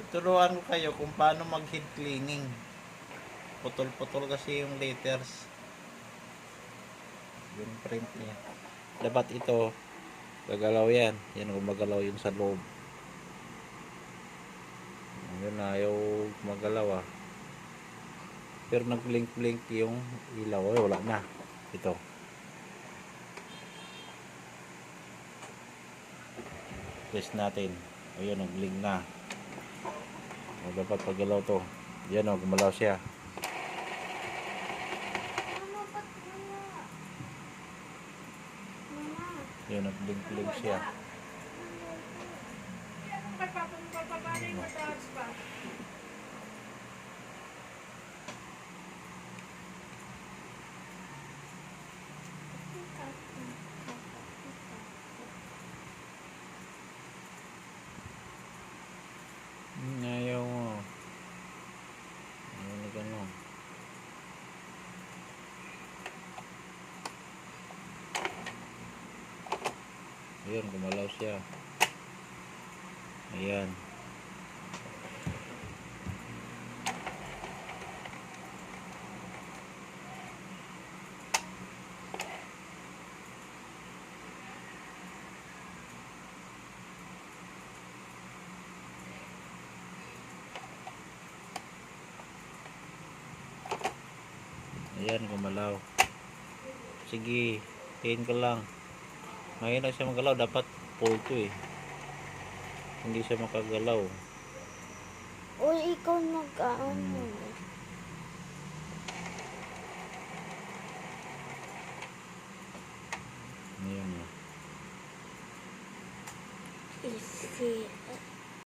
Turuan ko kayo kung paano mag head cleaning. Putol-putol kasi yung letters. Yung print niya. Dapat ito, gagalaw yan. Yan, gumagalaw yung sa loob. Yun na, ayaw magalaw ah. Pero nag-blink-blink yung ilaw. Ay, wala na. Ito. Test natin. Ayun, nag-blink na. O, dapat paggalaw to. Yan o, gumalaw siya. Yan, nag-blink-blink siya. Ayaw mo. Ayaw na gano'n. Ayan, gumalaw siya. Ayan. Ayan, gumalaw. Sige, tingin ka lang. Mahina siya magalaw. Dapat pull to eh. Hindi siya makagalaw. O, ikaw nag-ano. Ayan. Isi.